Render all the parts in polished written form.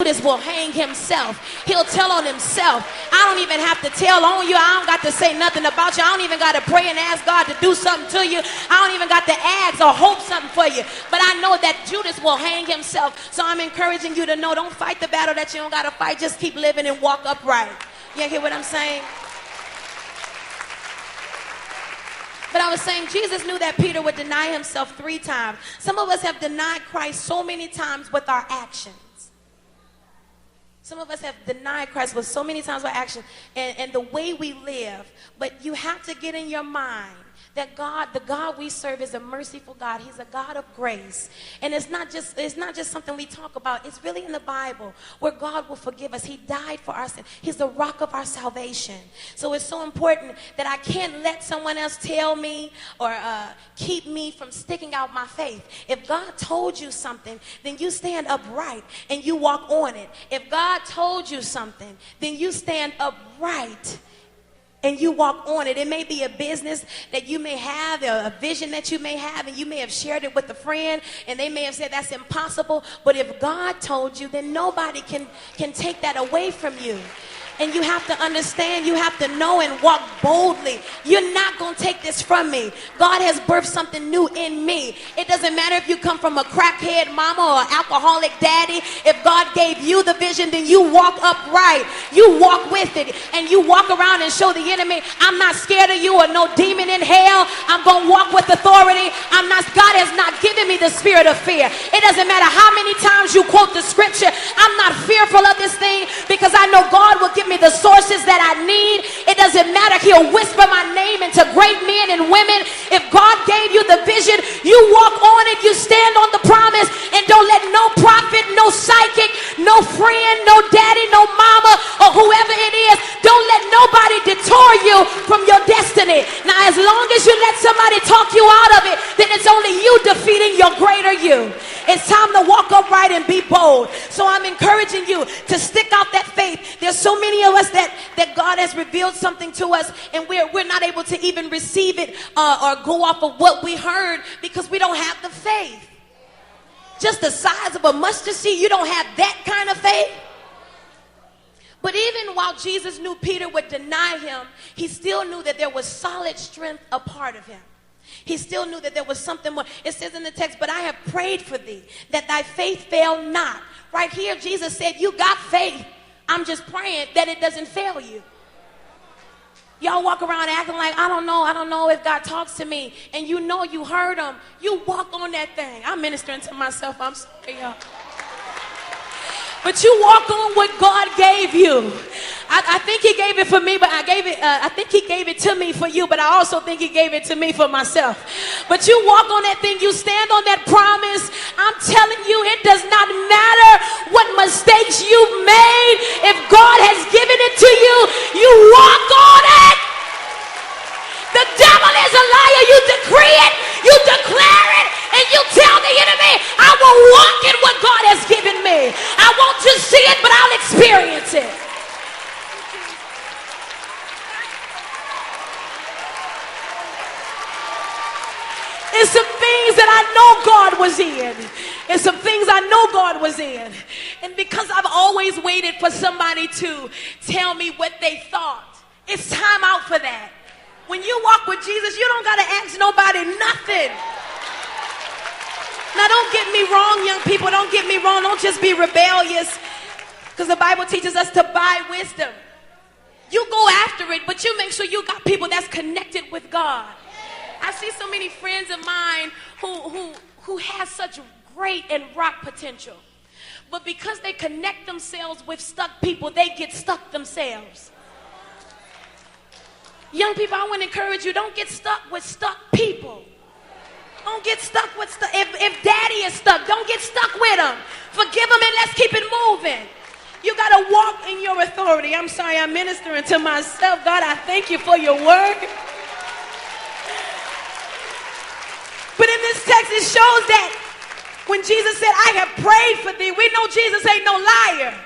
Judas will hang himself. He'll tell on himself. I don't even have to tell on you. I don't got to say nothing about you. I don't even got to pray and ask God to do something to you. I don't even got to ask or hope something for you. But I know that Judas will hang himself. So I'm encouraging you to know, don't fight the battle that you don't got to fight. Just keep living and walk upright. You hear what I'm saying? But I was saying Jesus knew that Peter would deny himself 3 times. Some of us have denied Christ so many times with our actions. Some of us have denied Christ with so many times with action and the way we live. But you have to get in your mind that God, the God we serve, is a merciful God. He's a God of grace. And it's not just something we talk about. It's really in the Bible where God will forgive us. He died for our sin. He's the rock of our salvation. So it's so important that I can't let someone else tell me or keep me from sticking out my faith. If God told you something, then you stand upright and you walk on it. If God told you something, then you stand upright and you walk on it. It may be a business that you may have, or a vision that you may have, and you may have shared it with a friend, and they may have said that's impossible. But if God told you, then nobody can take that away from you. And you have to understand, you have to know and walk boldly. You're not going to take this from me. God has birthed something new in me. It doesn't matter if you come from a crackhead mama or alcoholic daddy. If God gave you the vision, then you walk upright. You walk with it. And you walk around and show the enemy, I'm not scared of you or no demon in hell. I'm going to walk with authority. God has not given me the spirit of fear. It doesn't matter how many times you quote the scripture. I'm not fearful of this thing because I know God will give me the sources that I need. It doesn't matter. He'll whisper my name into great men and women. If God gave you the vision, you walk on it. You stand on the promise and don't let no prophet, no psychic, no friend, no daddy, no mama, or whoever it is, don't let nobody detour you from your destiny. Now, as long as you let somebody talk you out of it, then it's only you defeating your greater you. It's time to walk upright and be bold. So I'm encouraging you to stick out that faith. There's so many of us that God has revealed something to us, and we're not able to even receive it or go off of what we heard because we don't have the faith. Just the size of a mustard seed, you don't have that kind of faith. But even while Jesus knew Peter would deny him, he still knew that there was solid strength a part of him. He still knew that there was something more. It says in the text, but I have prayed for thee, that thy faith fail not. Right here, Jesus said, you got faith. I'm just praying that it doesn't fail you. Y'all walk around acting like, I don't know if God talks to me. And you know you heard him. You walk on that thing. I'm ministering to myself. I'm sorry, y'all. But you walk on what God gave you. I think he gave it for me, but I think he gave it to me for you, but I also think he gave it to me for myself. But you walk on that thing, you stand on that promise. I'm telling you, it does not matter what mistakes you've made. If God has given it to you, you walk on it. The devil is a liar. You decree it, you declare it, and you tell the enemy, I will walk in what God has given me. I won't just see it, but I'll experience it. It's some things that I know God was in. And some things I know God was in. And because I've always waited for somebody to tell me what they thought, it's time out for that. When you walk with Jesus, you don't got to ask nobody nothing. Now, don't get me wrong, young people. Don't get me wrong. Don't just be rebellious. Because the Bible teaches us to buy wisdom. You go after it, but you make sure you got people that's connected with God. I see so many friends of mine who have such great and rock potential. But because they connect themselves with stuck people, they get stuck themselves. Young people, I want to encourage you, don't get stuck with stuck people. Don't get stuck with stuck. If daddy is stuck, don't get stuck with him. Forgive him and let's keep it moving. You got to walk in your authority. I'm sorry, I'm ministering to myself. God, I thank you for your word. But in this text, it shows that when Jesus said, I have prayed for thee, we know Jesus ain't no liar.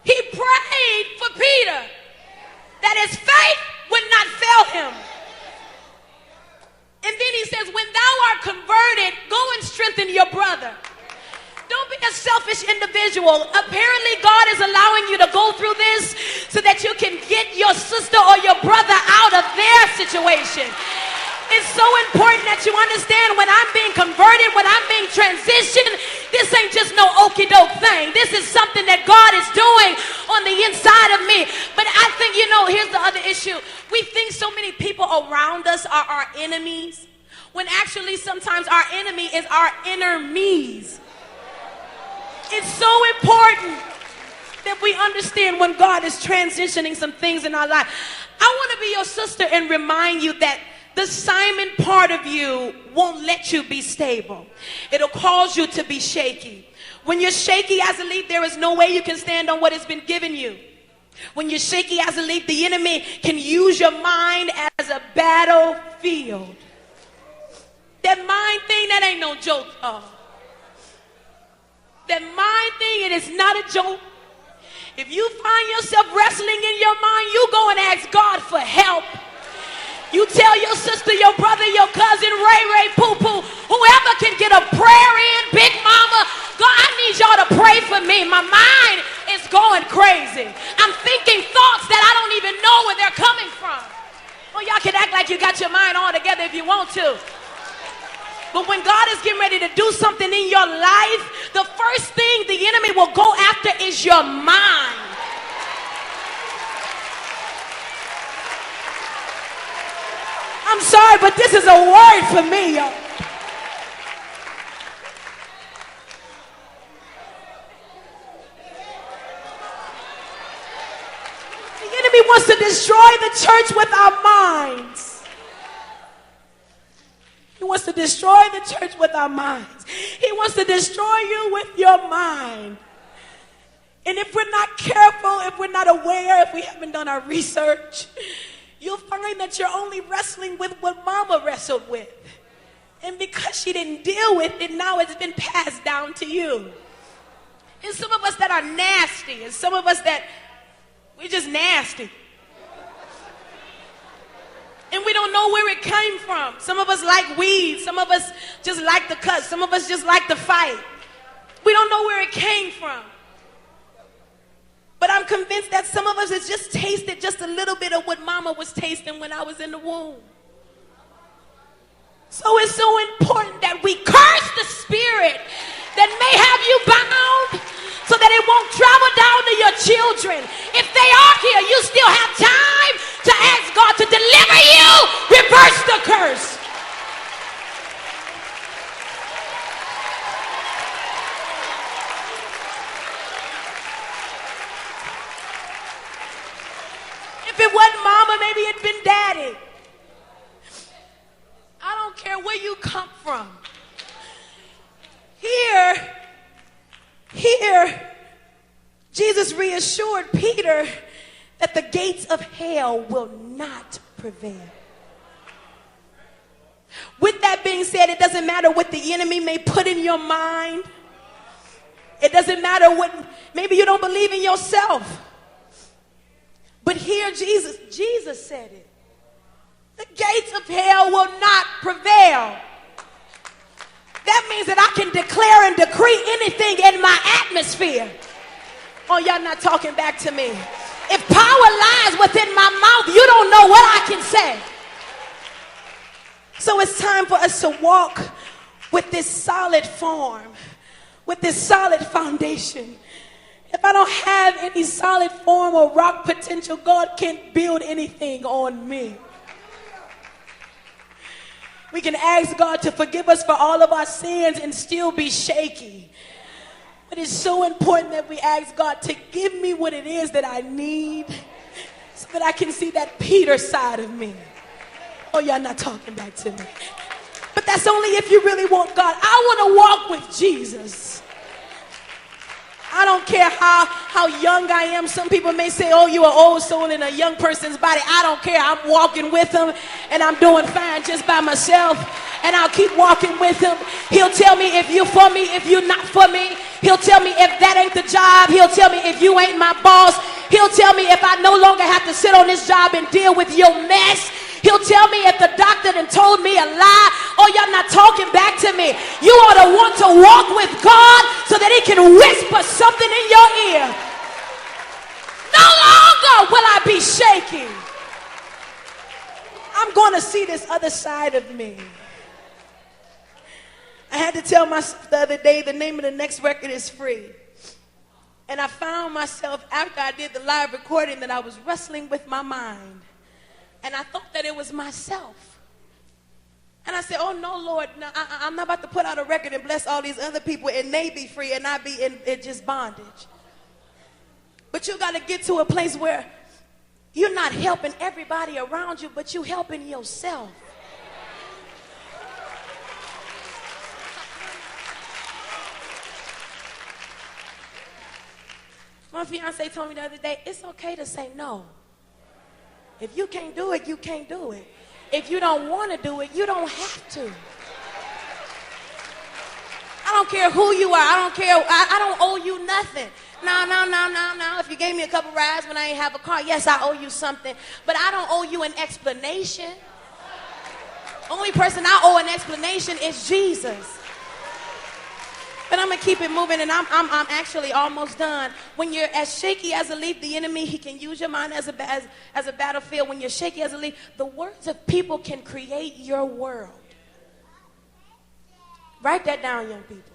He prayed for Peter that his faith would not fail him. And then he says, when thou art converted, go and strengthen your brother. Don't be a selfish individual. Apparently, God is allowing you to go through this so that you can get your sister or your brother out of their situation. It's so important that you understand when I'm being converted, when I'm being transitioned, this ain't just no okey-doke thing. This is something that God is doing on the inside of me. But I think, here's the other issue. We think so many people around us are our enemies, when actually sometimes our enemy is our inner me's. It's so important that we understand when God is transitioning some things in our life. I want to be your sister and remind you that the Simon part of you won't let you be stable. It'll cause you to be shaky. When you're shaky as a leaf, there is no way you can stand on what has been given you. When you're shaky as a leaf, the enemy can use your mind as a battlefield. That mind thing, that ain't no joke. That mind thing, it is not a joke. If you find yourself wrestling in your mind, you go and ask God for help. You tell your sister, your brother, your cousin, Ray, Poo-Poo, whoever can get a prayer in, Big Mama, God, I need y'all to pray for me. My mind is going crazy. I'm thinking thoughts that I don't even know where they're coming from. Well, y'all can act like you got your mind all together if you want to. But when God is getting ready to do something in your life, the first thing the enemy will go after is your mind. I'm sorry, but this is a word for me, y'all. The enemy wants to destroy the church with our minds. He wants to destroy the church with our minds. He wants to destroy you with your mind. And if we're not careful, if we're not aware, if we haven't done our research, you'll find that you're only wrestling with what mama wrestled with. And because she didn't deal with it, now it's been passed down to you. And some of us that are nasty, and some of us that we're just nasty. And we don't know where it came from. Some of us like weed. Some of us just like the cuss. Some of us just like the fight. We don't know where it came from. But I'm convinced that some of us has just tasted just a little bit of what mama was tasting when I was in the womb. So it's so important that we curse the spirit that may have you bound so that it won't travel down to your children. If they are here, you still have time to ask God to deliver you, reverse the curse. If it wasn't mama, maybe it'd been daddy. I don't care where you come from. Here, Jesus reassured Peter that the gates of hell will not prevail. With that being said, it doesn't matter what the enemy may put in your mind. It doesn't matter what, maybe you don't believe in yourself. But here Jesus said it. The gates of hell will not prevail. That means that I can declare and decree anything in my atmosphere. Oh, y'all not talking back to me. If power lies within my mouth, you don't know what I can say. So it's time for us to walk with this solid form, with this solid foundation. If I don't have any solid form or rock potential, God can't build anything on me. We can ask God to forgive us for all of our sins and still be shaky. But it's so important that we ask God to give me what it is that I need so that I can see that Peter side of me. Oh, y'all not talking back to me. But that's only if you really want God. I want to walk with Jesus. I don't care how young I am. Some people may say, oh, you're an old soul in a young person's body. I don't care. I'm walking with him and I'm doing fine just by myself. And I'll keep walking with him. He'll tell me if you're for me, if you're not for me. He'll tell me if that ain't the job. He'll tell me if you ain't my boss. He'll tell me if I no longer have to sit on this job and deal with your mess. He'll tell me if the doctor done told me a lie Oh, y'all not talking back to me. You ought to want to walk with God so that he can whisper something in your ear. No longer will I be shaking. I'm going to see this other side of me. I had to tell myself the other day the name of the next record is Free. And I found myself after I did the live recording that I was wrestling with my mind. And I thought that it was myself. And I said, oh no, Lord, no, I'm not about to put out a record and bless all these other people and they be free and I be in just bondage. But you got to get to a place where you're not helping everybody around you, but you helping yourself. My fiance told me the other day, it's okay to say no. If you can't do it, you can't do it. If you don't want to do it, you don't have to. I don't care who you are. I don't care. I don't owe you nothing. No. If you gave me a couple rides when I ain't have a car, yes, I owe you something. But I don't owe you an explanation. Only person I owe an explanation is Jesus. But I'm going to keep it moving, and I'm actually almost done. When you're as shaky as a leaf, the enemy, he can use your mind as a battlefield. When you're shaky as a leaf, the words of people can create your world. Write that down, young people.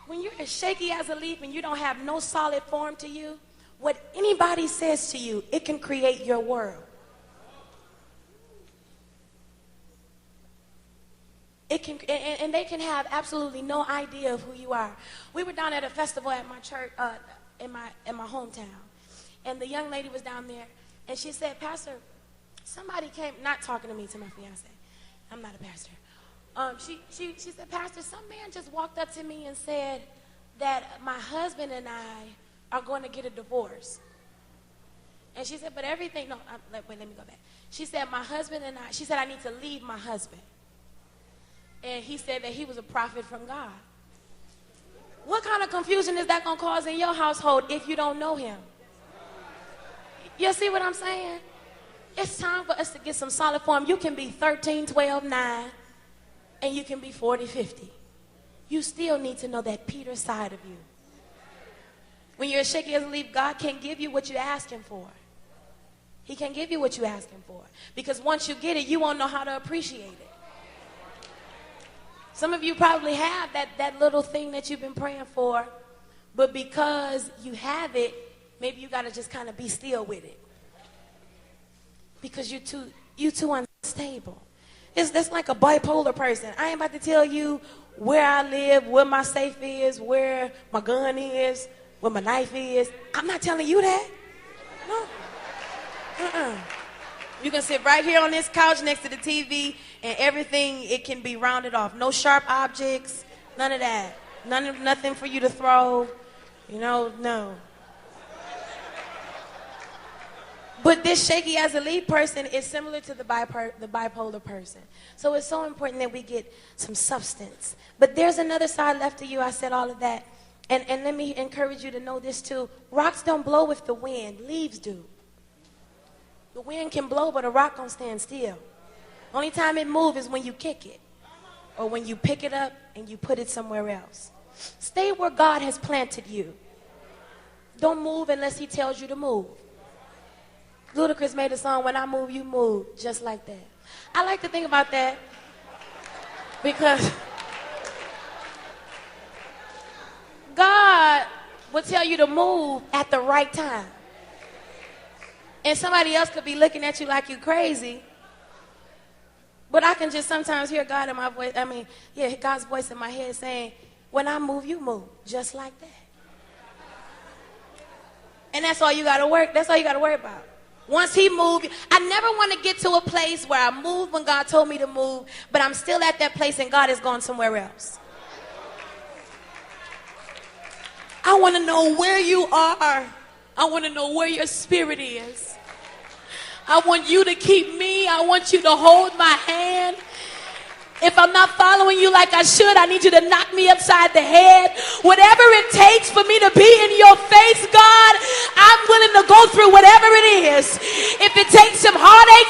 When you're as shaky as a leaf and you don't have no solid form to you, what anybody says to you, it can create your world. It can, and they can have absolutely no idea of who you are. We were down at a festival at my church, in my hometown, and the young lady was down there, and she said, Pastor, somebody came, not talking to me, to my fiance. I'm not a pastor. She said, Pastor, some man just walked up to me and said that my husband and I are going to get a divorce. And she said, but everything, let me go back. She said, my husband and I, she said, I need to leave my husband. And he said that he was a prophet from God. What kind of confusion is that going to cause in your household if you don't know him? You see what I'm saying? It's time for us to get some solid form. You can be 13, 12, 9, and you can be 40, 50. You still need to know that Peter side of you. When you're shaky as a leaf, God can't give you what you're asking for. He can't give you what you're asking for. Because once you get it, you won't know how to appreciate it. Some of you probably have that little thing that you've been praying for, but because you have it, maybe you got to just kind of be still with it. Because you're too unstable. That's like a bipolar person. I ain't about to tell you where I live, where my safe is, where my gun is, where my knife is. I'm not telling you that. No. You can sit right here on this couch next to the TV and everything, it can be rounded off. No sharp objects, none of that. Nothing for you to throw, no. But this shaky as a leaf person is similar to the bipolar person. So it's so important that we get some substance. But there's another side left to you. I said all of that. And let me encourage you to know this too. Rocks don't blow with the wind. Leaves do. The wind can blow, but a rock don't stand still. Only time it moves is when you kick it. Or when you pick it up and you put it somewhere else. Stay where God has planted you. Don't move unless he tells you to move. Ludacris made a song, when I move, you move. Just like that. I like to think about that because God will tell you to move at the right time. And somebody else could be looking at you like you crazy. But I can just sometimes hear God in my voice. God's voice in my head saying, when I move, you move. Just like that. And that's all you got to work. That's all you got to worry about. Once he moved, I never want to get to a place where I moved when God told me to move, but I'm still at that place and God has gone somewhere else. I want to know where you are. I want to know where your spirit is. I want you to keep me. I want you to hold my hand. If I'm not following you like I should, I need you to knock me upside the head. Whatever it takes for me to be in your face, God, I'm willing to go through whatever it is. If it takes some heartache